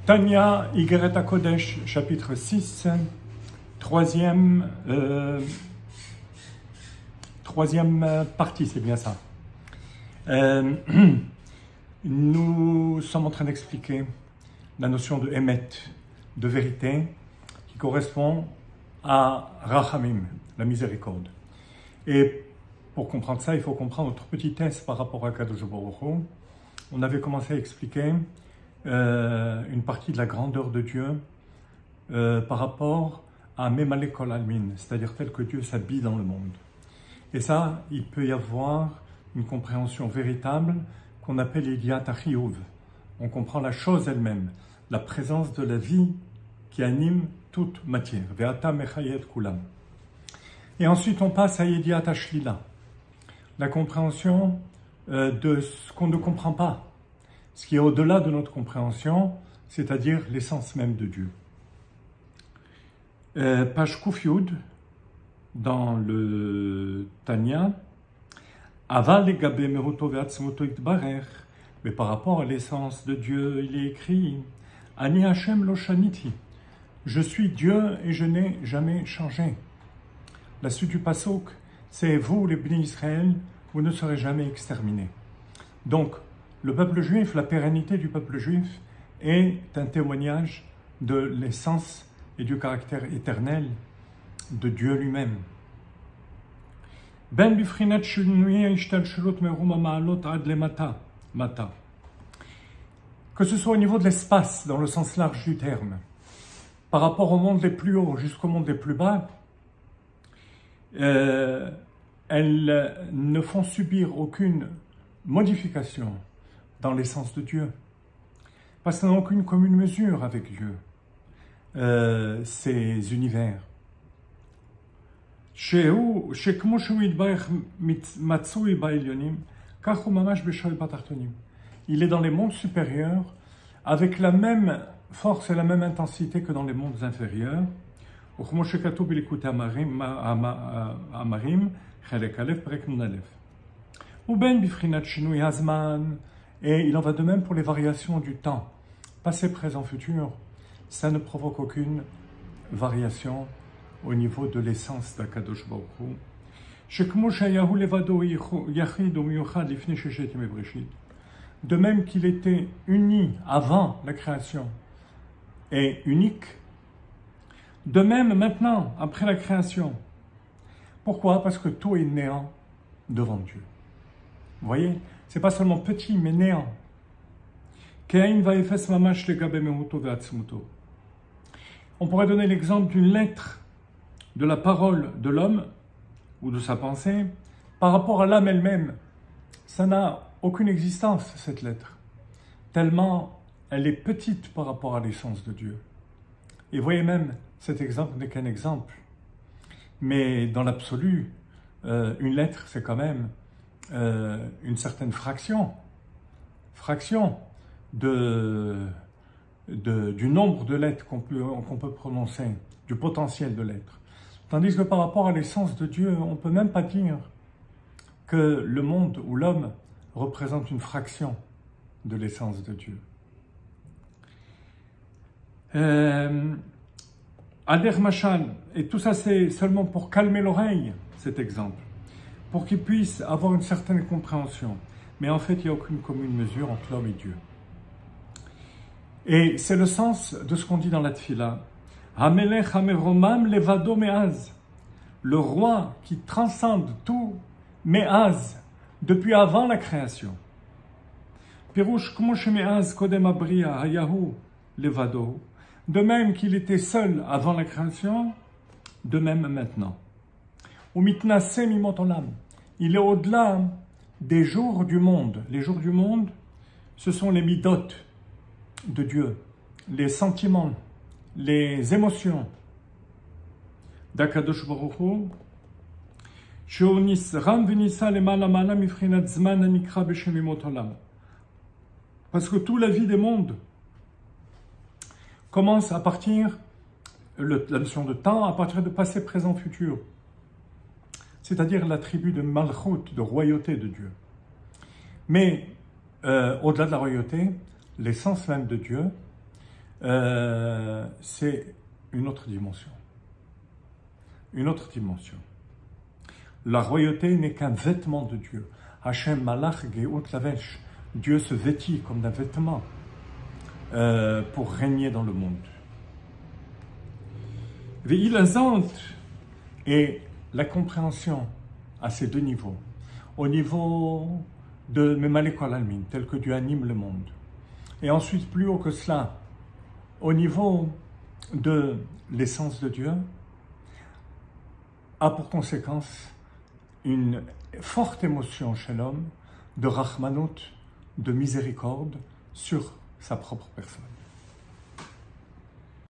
Tanya, Igeret HaKodesh, chapitre 6, troisième partie, c'est bien ça. Nous sommes en train d'expliquer la notion de Emet, de vérité, qui correspond à Rachamim, la miséricorde. Et pour comprendre ça, il faut comprendre notre petit test par rapport à Kadosh Baruch Hu. On avait commencé à expliquer une partie de la grandeur de Dieu par rapport à Memale Kol Almin, c'est-à-dire tel que Dieu s'habille dans le monde. Et ça, il peut y avoir une compréhension véritable qu'on appelle Idiat HaChiyuv. On comprend la chose elle-même, la présence de la vie qui anime toute matière. Ve'ata mechayet kulam. Et ensuite, on passe à Idiat HaShlila, la compréhension de ce qu'on ne comprend pas, ce qui est au-delà de notre compréhension, c'est-à-dire l'essence même de Dieu. Page Kuf Yud, dans le Tanya, Aval legabe meruto ve'atzmuto itbarer, mais par rapport à l'essence de Dieu, il est écrit Ani Hashem lo shaniti, je suis Dieu et je n'ai jamais changé. La suite du pasuk, c'est vous, les bénis Israël, vous ne serez jamais exterminés. Donc, le peuple juif, la pérennité du peuple juif est un témoignage de l'essence et du caractère éternel de Dieu lui-même. Ben bifrinat shunuye ishtalshulut meruma ma'alot ad lemata, mata. Que ce soit au niveau de l'espace, dans le sens large du terme, par rapport au monde les plus hauts jusqu'au monde les plus bas, elles ne font subir aucune modification dans l'essence de Dieu, parce qu'elles n'ont aucune commune mesure avec Dieu, ces univers. Il est dans les mondes supérieurs avec la même force et la même intensité que dans les mondes inférieurs. Et il en va de même pour les variations du temps, passé, présent, futur. Ça ne provoque aucune variation au niveau de l'essence d'Akadosh Baruch Hu. De même qu'il était uni avant la création et unique, de même maintenant, après la création. Pourquoi? Parce que tout est néant devant Dieu. Vous voyez, c'est pas seulement petit, mais néant. On pourrait donner l'exemple d'une lettre de la parole de l'homme ou de sa pensée par rapport à l'âme elle-même. Ça n'a aucune existence, cette lettre, tellement elle est petite par rapport à l'essence de Dieu. Et voyez même, cet exemple n'est qu'un exemple. Mais dans l'absolu, une lettre, c'est quand même une certaine fraction du nombre de lettres qu'on peut prononcer, du potentiel de lettres. Tandis que par rapport à l'essence de Dieu, on ne peut même pas dire que le monde ou l'homme représente une fraction de l'essence de Dieu. Ader Machal, et tout ça c'est seulement pour calmer l'oreille, cet exemple, pour qu'il puisse avoir une certaine compréhension. Mais en fait, il n'y a aucune commune mesure entre l'homme et Dieu. Et c'est le sens de ce qu'on dit dans la Tfila. Hamelech hameromam levado me'az. Le roi qui transcende tout, me'az, depuis avant la création. Pirouche kmo sheme'az kodem abriya hayahu levado. De même qu'il était seul avant la création, de même maintenant. Umitnase mimot olam. Il est au-delà des jours du monde. Les jours du monde, ce sont les midot de Dieu, les sentiments, les émotions d'Akadosh Baruch Hu. Parce que toute la vie des mondes commence à partir, la notion de temps, à partir de passé, présent, futur. C'est-à-dire l'attribut de malchut, de royauté de Dieu. Mais au-delà de la royauté, l'essence même de Dieu c'est une autre dimension. Une autre dimension. La royauté n'est qu'un vêtement de Dieu. Hashem malach geut lavesh. Dieu se vêtit comme d'un vêtement pour régner dans le monde. Ve'ilazant et la compréhension à ces deux niveaux. Au niveau de Memale Kol Almin, tel que Dieu anime le monde. Et ensuite, plus haut que cela, au niveau de l'essence de Dieu, a pour conséquence une forte émotion chez l'homme de Rahmanout, de miséricorde sur sa propre personne.